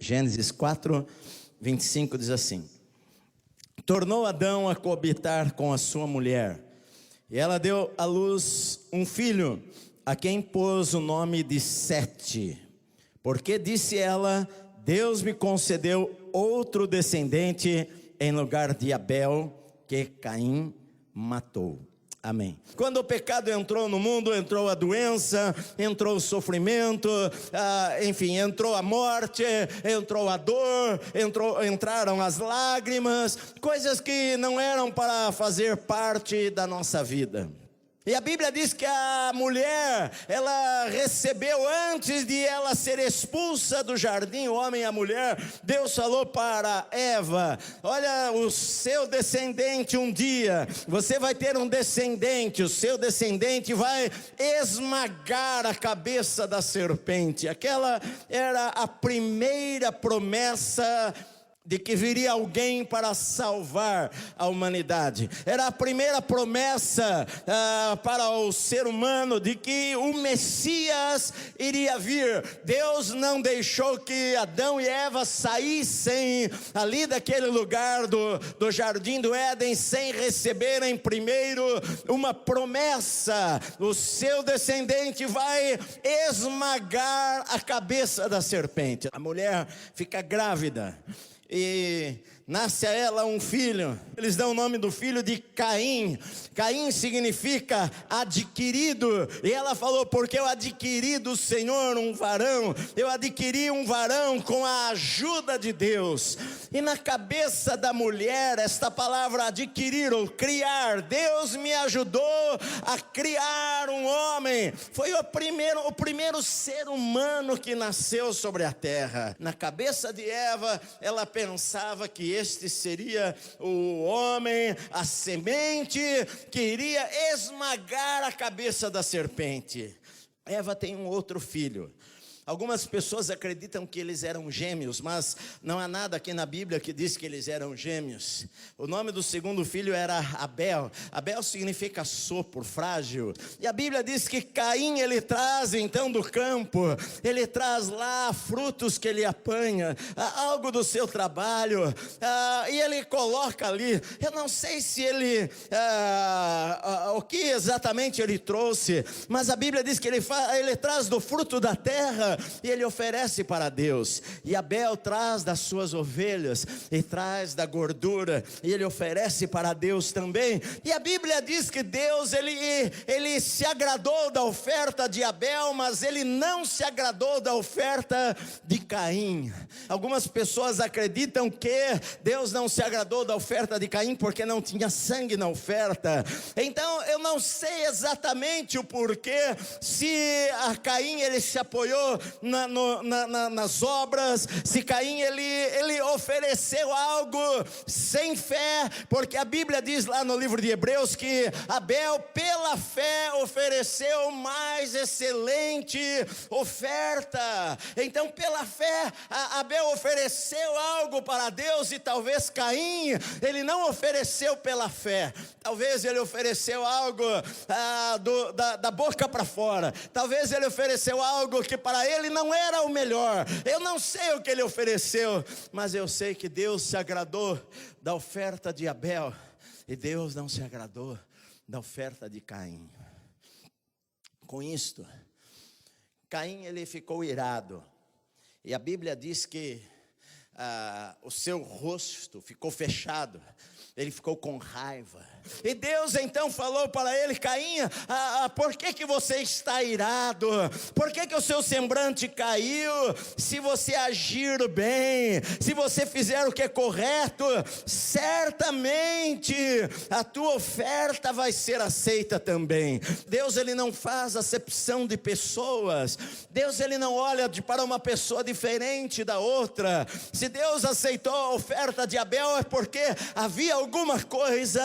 Gênesis 4, 25 diz assim: tornou Adão a coabitar com a sua mulher, e ela deu à luz um filho, a quem pôs o nome de Sete, porque disse ela: Deus me concedeu outro descendente em lugar de Abel, que Caim matou. Amém. Quando o pecado entrou no mundo, entrou a doença, entrou o sofrimento, enfim, entrou a morte, entrou a dor, entraram as lágrimas, coisas que não eram para fazer parte da nossa vida. E a Bíblia diz que a mulher, ela recebeu, antes de ela ser expulsa do jardim, o homem e a mulher, Deus falou para Eva: olha, o seu descendente um dia, você vai ter um descendente, o seu descendente vai esmagar a cabeça da serpente. Aquela era a primeira promessa de que viria alguém para salvar a humanidade. Era a primeira promessa para o ser humano de que o Messias iria vir. Deus não deixou que Adão e Eva saíssem ali daquele lugar do jardim do Éden sem receberem primeiro uma promessa: o seu descendente vai esmagar a cabeça da serpente. A mulher fica grávida e nasce a ela um filho. Eles dão o nome do filho de Caim. Caim significa adquirido. E ela falou: porque eu adquiri do Senhor um varão. Eu adquiri um varão com a ajuda de Deus. E na cabeça da mulher, esta palavra adquirir ou criar, Deus me ajudou a criar um homem. Foi o primeiro ser humano que nasceu sobre a terra. Na cabeça de Eva, ela pensava que este seria o homem, a semente que iria esmagar a cabeça da serpente. Eva tem um outro filho. Algumas pessoas acreditam que eles eram gêmeos, mas não há nada aqui na Bíblia que diz que eles eram gêmeos. O nome do segundo filho era Abel. Abel significa sopro, frágil. E a Bíblia diz que Caim, ele traz então do campo, ele traz lá frutos que ele apanha, algo do seu trabalho, e ele coloca ali. Eu não sei se ele, o que exatamente ele trouxe, mas a Bíblia diz que ele traz do fruto da terra e ele oferece para Deus. E Abel traz das suas ovelhas e traz da gordura e ele oferece para Deus também. E a Bíblia diz que Deus ele se agradou da oferta de Abel, mas ele não se agradou da oferta de Caim. Algumas pessoas acreditam que Deus não se agradou da oferta de Caim porque não tinha sangue na oferta. Então eu não sei exatamente o porquê, se a Caim ele se apoiou nas obras, se Caim ele ofereceu algo sem fé, porque a Bíblia diz lá no livro de Hebreus que Abel pela fé ofereceu mais excelente oferta. Então pela fé Abel ofereceu algo para Deus, e talvez Caim ele não ofereceu pela fé. Talvez ele ofereceu algo da boca para fora. Talvez ele ofereceu algo que para ele não era o melhor. Eu não sei o que ele ofereceu, mas eu sei que Deus se agradou da oferta de Abel e Deus não se agradou da oferta de Caim. Com isto, Caim ele ficou irado, e a Bíblia diz que o seu rosto ficou fechado. Ele ficou com raiva. E Deus então falou para ele: Caim, por que você está irado? Por que o seu semblante caiu? Se você agir bem, se você fizer o que é correto, certamente a tua oferta vai ser aceita também. Deus ele não faz acepção de pessoas. Deus ele não olha para uma pessoa diferente da outra. Se Deus aceitou a oferta de Abel, é porque havia alguma coisa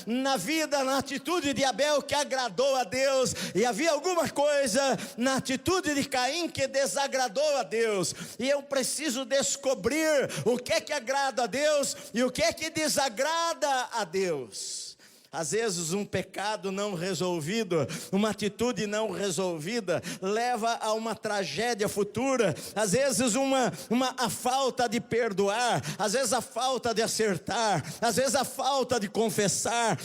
na vida, na atitude de Abel que agradou a Deus, e havia alguma coisa na atitude de Caim que desagradou a Deus. E eu preciso descobrir o que é que agrada a Deus e o que é que desagrada a Deus. Às vezes um pecado não resolvido, uma atitude não resolvida, leva a uma tragédia futura. Às vezes a falta de perdoar, às vezes a falta de acertar, às vezes a falta de confessar,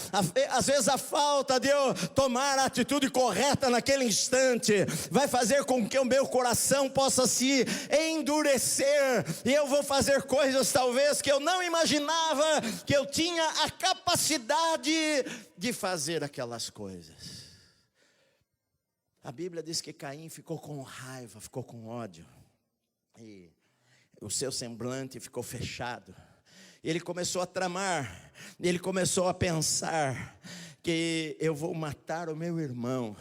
às vezes a falta de eu tomar a atitude correta naquele instante, vai fazer com que o meu coração possa se endurecer, e eu vou fazer coisas talvez que eu não imaginava que eu tinha a capacidade de fazer aquelas coisas. A Bíblia diz que Caim ficou com raiva, ficou com ódio, e o seu semblante ficou fechado. Ele começou a tramar, ele começou a pensar que eu vou matar o meu irmão.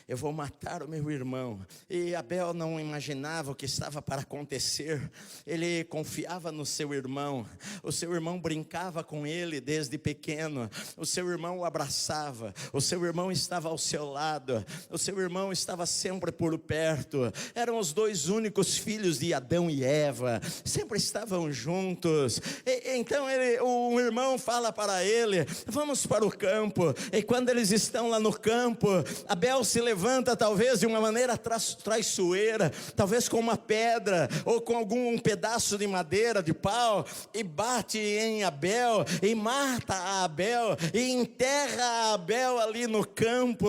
Eu vou matar o meu irmão. E Abel não imaginava o que estava para acontecer. Ele confiava no seu irmão. O seu irmão brincava com ele desde pequeno. O seu irmão o abraçava. O seu irmão estava ao seu lado. O seu irmão estava sempre por perto. Eram os dois únicos filhos de Adão e Eva. Sempre estavam juntos. Então o irmão fala para ele: vamos para o campo. E quando eles estão lá no campo, Abel se levanta talvez de uma maneira traiçoeira, talvez com uma pedra ou com algum pedaço de madeira, de pau, e bate em Abel e mata a Abel e enterra a Abel ali no campo.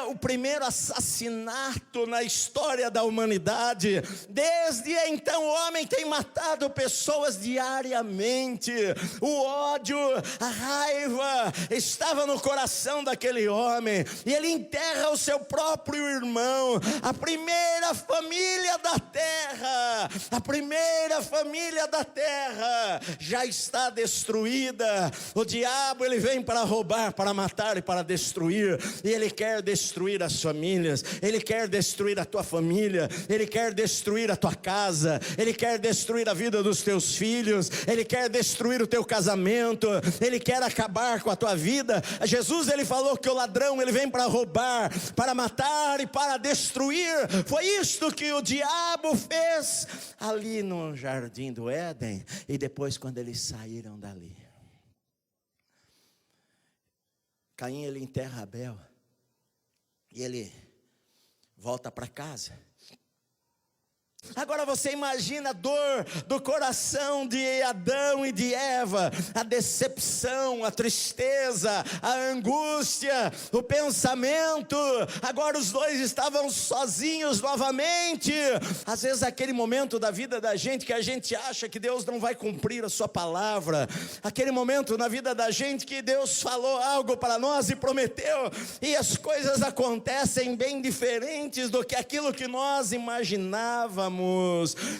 O primeiro assassinato na história da humanidade. Desde então o homem tem matado pessoas diariamente. O ódio, a raiva estava no coração daquele homem, e ele enterra o seu próprio irmão. A primeira família da terra, a primeira família da terra já está destruída. O diabo, ele vem para roubar, para matar e para destruir, e ele quer destruir as famílias, ele quer destruir a tua família, ele quer destruir a tua casa, ele quer destruir a vida dos teus filhos, ele quer destruir o teu casamento, ele quer acabar com a tua vida. Jesus, ele falou que o ladrão, ele vem para roubar, para matar e para destruir. Foi isto que o diabo fez ali no jardim do Éden. E depois, quando eles saíram dali, Caim, ele enterra Abel e ele volta para casa. Agora você imagina a dor do coração de Adão e de Eva, a decepção, a tristeza, a angústia, o pensamento. Agora os dois estavam sozinhos novamente. Às vezes aquele momento da vida da gente que a gente acha que Deus não vai cumprir a sua palavra, aquele momento na vida da gente que Deus falou algo para nós e prometeu, e as coisas acontecem bem diferentes do que aquilo que nós imaginávamos.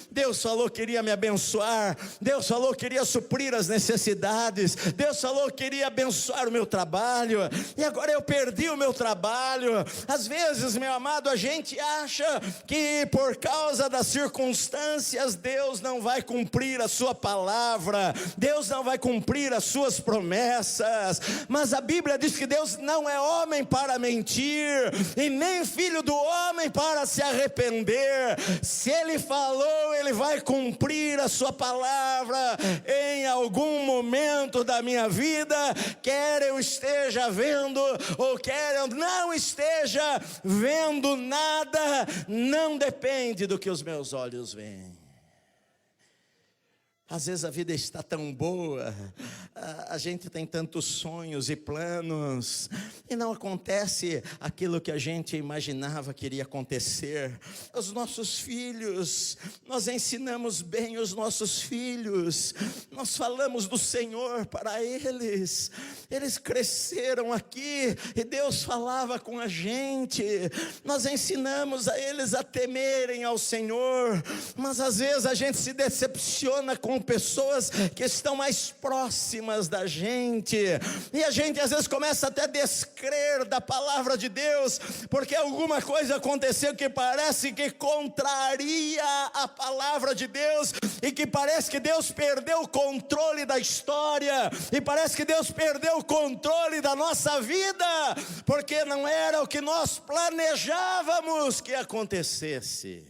Deus falou que iria me abençoar, Deus falou que iria suprir as necessidades, Deus falou que iria abençoar o meu trabalho, e agora eu perdi o meu trabalho. Às vezes, meu amado, a gente acha que por causa das circunstâncias Deus não vai cumprir a sua palavra, Deus não vai cumprir as suas promessas, mas a Bíblia diz que Deus não é homem para mentir, e nem filho do homem para se arrepender. Se Ele falou, Ele vai cumprir a sua palavra em algum momento da minha vida, quer eu esteja vendo ou quer eu não esteja vendo nada, não depende do que os meus olhos veem. Às vezes a vida está tão boa, a gente tem tantos sonhos e planos, e não acontece aquilo que a gente imaginava que iria acontecer. Os nossos filhos, nós ensinamos bem os nossos filhos, nós falamos do Senhor para eles, eles cresceram aqui, e Deus falava com a gente, nós ensinamos a eles a temerem ao Senhor, mas às vezes a gente se decepciona com pessoas que estão mais próximas da gente, e a gente às vezes começa até a descrer da palavra de Deus, porque alguma coisa aconteceu que parece que contraria a palavra de Deus, e que parece que Deus perdeu o controle da história, e parece que Deus perdeu o controle da nossa vida, porque não era o que nós planejávamos que acontecesse.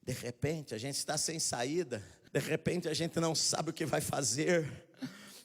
De repente a gente está sem saída, de repente a gente não sabe o que vai fazer,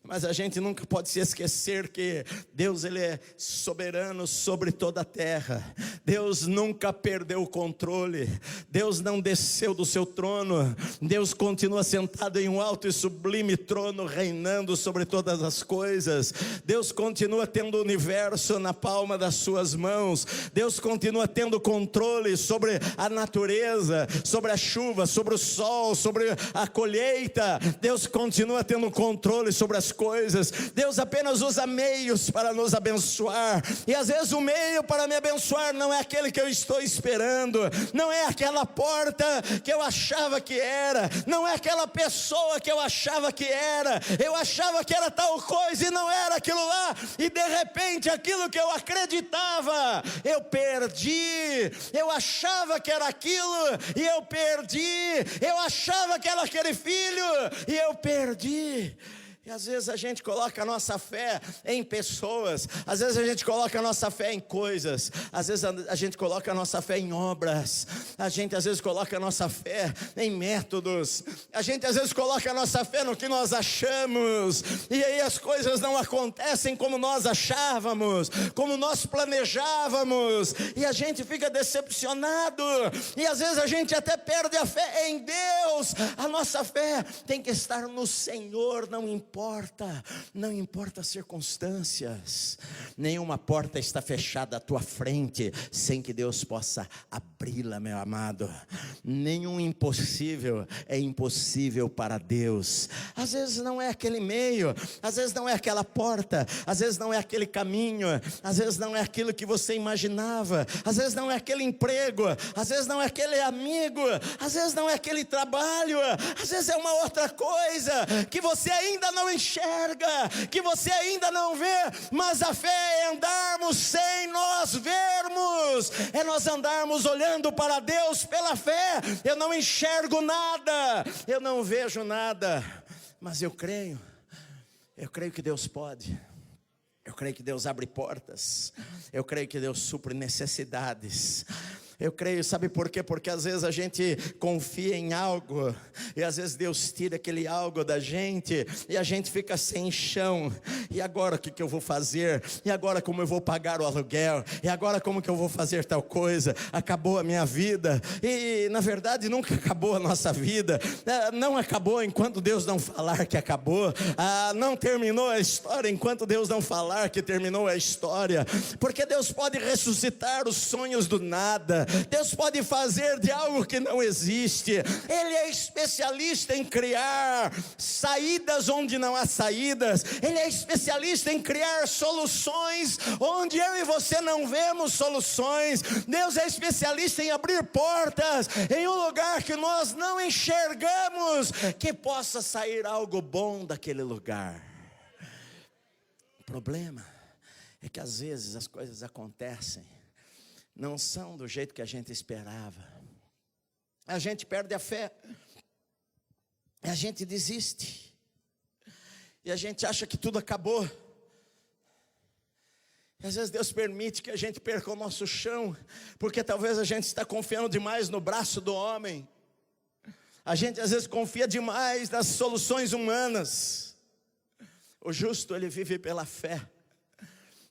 Mas a gente nunca pode se esquecer que Deus, Ele é soberano sobre toda a terra. Deus nunca perdeu o controle. Deus não desceu do seu trono. Deus continua sentado em um alto e sublime trono, reinando sobre todas as coisas. Deus continua tendo o universo na palma das suas mãos. Deus continua tendo controle sobre a natureza, sobre a chuva, sobre o sol, sobre a colheita. Deus continua tendo controle sobre as coisas. Deus apenas usa meios para nos abençoar, e às vezes o meio para me abençoar não é aquele que eu estou esperando, não é aquela porta que eu achava que era, não é aquela pessoa que eu achava que era. Eu achava que era tal coisa e não era aquilo lá, e de repente aquilo que eu acreditava, eu perdi. Eu achava que era aquilo e eu perdi. Eu achava que era aquele filho e eu perdi. E às vezes a gente coloca a nossa fé em pessoas, às vezes a gente coloca a nossa fé em coisas, às vezes a gente coloca a nossa fé em obras, a gente às vezes coloca a nossa fé em métodos, a gente às vezes coloca a nossa fé no que nós achamos, e aí as coisas não acontecem como nós achávamos, como nós planejávamos, e a gente fica decepcionado, e às vezes a gente até perde a fé em Deus. A nossa fé tem que estar no Senhor, não importa as circunstâncias. Nenhuma porta está fechada à tua frente sem que Deus possa abri-la, meu amado. Nenhum impossível é impossível para Deus. Às vezes não é aquele meio, às vezes não é aquela porta, às vezes não é aquele caminho, às vezes não é aquilo que você imaginava, às vezes não é aquele emprego, às vezes não é aquele amigo, às vezes não é aquele trabalho, às vezes é uma outra coisa que você ainda não enxerga, que você ainda não vê. Mas a fé é andarmos sem nós vermos, é nós andarmos olhando para Deus pela fé. Eu não enxergo nada, eu não vejo nada, mas eu creio que Deus pode. Eu creio que Deus abre portas, eu creio que Deus supre necessidades. Eu creio, sabe por quê? Porque às vezes a gente confia em algo, e às vezes Deus tira aquele algo da gente, e a gente fica sem chão. E agora o que eu vou fazer? E agora como eu vou pagar o aluguel? E agora como que eu vou fazer tal coisa? Acabou a minha vida. E na verdade nunca acabou a nossa vida. Não acabou enquanto Deus não falar que acabou. Não terminou a história enquanto Deus não falar que terminou a história. Porque Deus pode ressuscitar os sonhos do nada. Deus pode fazer de algo que não existe. Ele é especialista em criar saídas onde não há saídas. Ele é especialista em criar soluções onde eu e você não vemos soluções. Deus é especialista em abrir portas em um lugar que nós não enxergamos, que possa sair algo bom daquele lugar. O problema é que às vezes as coisas acontecem, não são do jeito que a gente esperava. A gente perde a fé, a gente desiste, e a gente acha que tudo acabou. E às vezes Deus permite que a gente perca o nosso chão, porque talvez a gente está confiando demais no braço do homem. A gente às vezes confia demais nas soluções humanas. O justo, ele vive pela fé.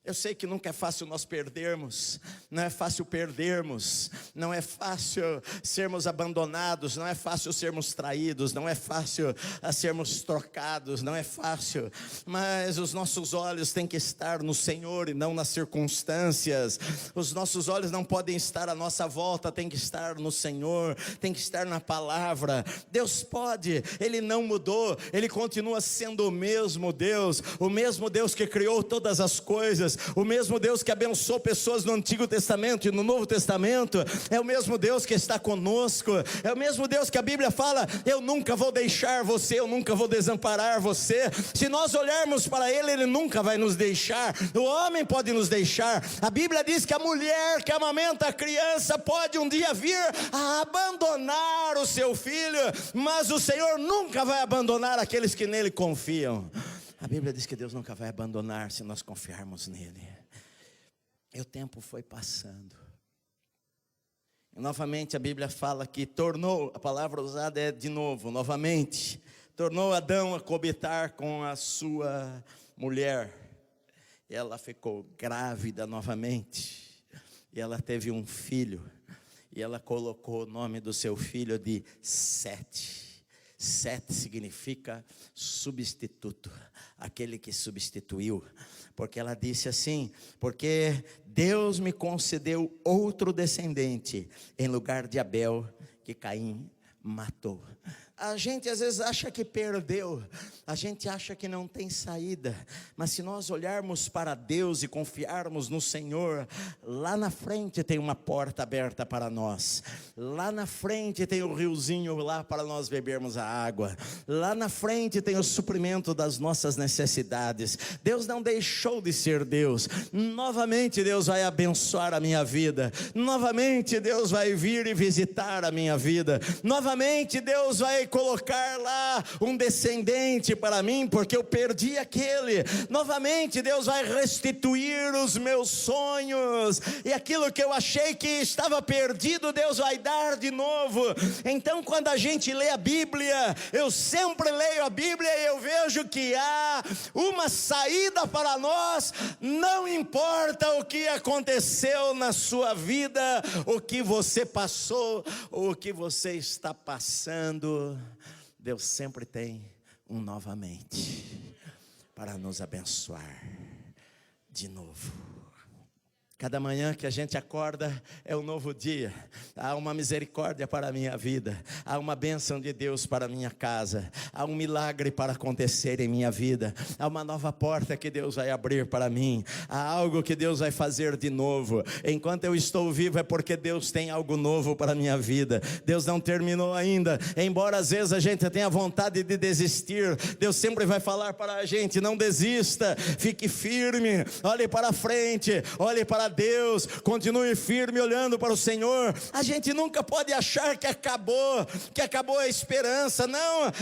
Eu sei que nunca é fácil nós perdermos, não é fácil perdermos, não é fácil sermos abandonados, não é fácil sermos traídos, não é fácil sermos trocados, não é fácil, mas os nossos olhos têm que estar no Senhor e não nas circunstâncias. Os nossos olhos não podem estar à nossa volta, tem que estar no Senhor, tem que estar na palavra. Deus pode, Ele não mudou, Ele continua sendo o mesmo Deus que criou todas as coisas, o mesmo Deus que abençoou pessoas no Antigo Testamento e no Novo Testamento, é o mesmo Deus que está conosco, é o mesmo Deus que a Bíblia fala: eu nunca vou deixar você, eu nunca vou desamparar você. Se nós olharmos para Ele, Ele nunca vai nos deixar. O homem pode nos deixar, a Bíblia diz que a mulher que amamenta a criança pode um dia vir a abandonar o seu filho, mas o Senhor nunca vai abandonar aqueles que nele confiam. A Bíblia diz que Deus nunca vai abandonar se nós confiarmos nele. E o tempo foi passando. E novamente a Bíblia fala que tornou, a palavra usada é de novo, novamente. tornou Adão a coabitar com a sua mulher. Ela ficou grávida novamente, e ela teve um filho, e ela colocou o nome do seu filho de Sete. Sete significa substituto, aquele que substituiu, porque ela disse assim: porque Deus me concedeu outro descendente, em lugar de Abel, que Caim matou. A gente às vezes acha que perdeu, a gente acha que não tem saída, mas se nós olharmos para Deus e confiarmos no Senhor, lá na frente tem uma porta aberta para nós, lá na frente tem o riozinho lá para nós bebermos a água, lá na frente tem o suprimento das nossas necessidades. Deus não deixou de ser Deus. Novamente Deus vai abençoar a minha vida, novamente Deus vai vir e visitar a minha vida, novamente Deus vai colocar lá um descendente para mim, porque eu perdi aquele. Novamente Deus vai restituir os meus sonhos, e aquilo que eu achei que estava perdido, Deus vai dar de novo. Então quando a gente lê a Bíblia, eu sempre leio a Bíblia e eu vejo que há uma saída para nós, não importa o que aconteceu na sua vida, o que você passou, o que você está passando, Deus sempre tem um novamente para nos abençoar de novo. Cada manhã que a gente acorda é um novo dia. Há uma misericórdia para a minha vida, há uma bênção de Deus para a minha casa, há um milagre para acontecer em minha vida, há uma nova porta que Deus vai abrir para mim, há algo que Deus vai fazer de novo. Enquanto eu estou vivo é porque Deus tem algo novo para a minha vida. Deus não terminou ainda, embora às vezes a gente tenha vontade de desistir, Deus sempre vai falar para a gente: não desista, fique firme, olhe para frente, olhe para Deus, continue firme olhando para o Senhor. A gente nunca pode achar que acabou a esperança.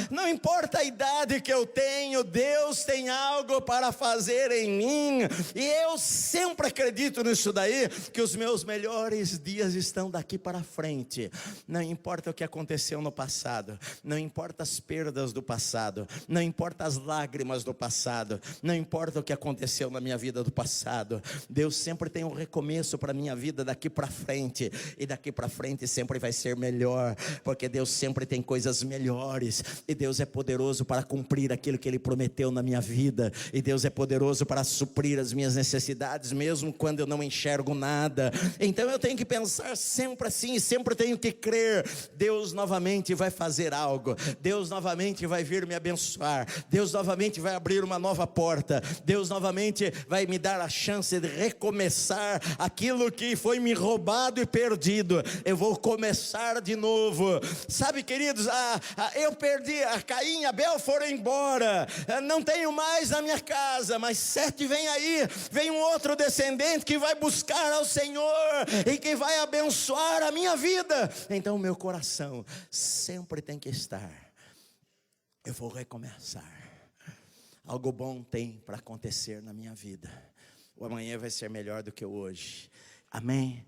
Não importa a idade que eu tenho, Deus tem algo para fazer em mim, e eu sempre acredito nisso daí, que os meus melhores dias estão daqui para frente. Não importa o que aconteceu no passado, não importa as perdas do passado, não importa as lágrimas do passado, não importa o que aconteceu na minha vida do passado, Deus sempre tem um recomeço para a minha vida daqui para frente, e daqui para frente sempre vai ser melhor, porque Deus sempre tem coisas melhores, e Deus é poderoso para cumprir aquilo que Ele prometeu na minha vida, e Deus é poderoso para suprir as minhas necessidades, mesmo quando eu não enxergo nada. Então eu tenho que pensar sempre assim, sempre tenho que crer: Deus novamente vai fazer algo, Deus novamente vai vir me abençoar, Deus novamente vai abrir uma nova porta, Deus novamente vai me dar a chance de recomeçar aquilo que foi me roubado e perdido. Eu vou começar de novo. Sabe, queridos, eu perdi, a Caim e Abel foram embora, não tenho mais na minha casa, mas Sete vem aí, vem um outro descendente que vai buscar ao Senhor e que vai abençoar a minha vida. Então meu coração sempre tem que estar: eu vou recomeçar, algo bom tem para acontecer na minha vida, o amanhã vai ser melhor do que o hoje. Amém?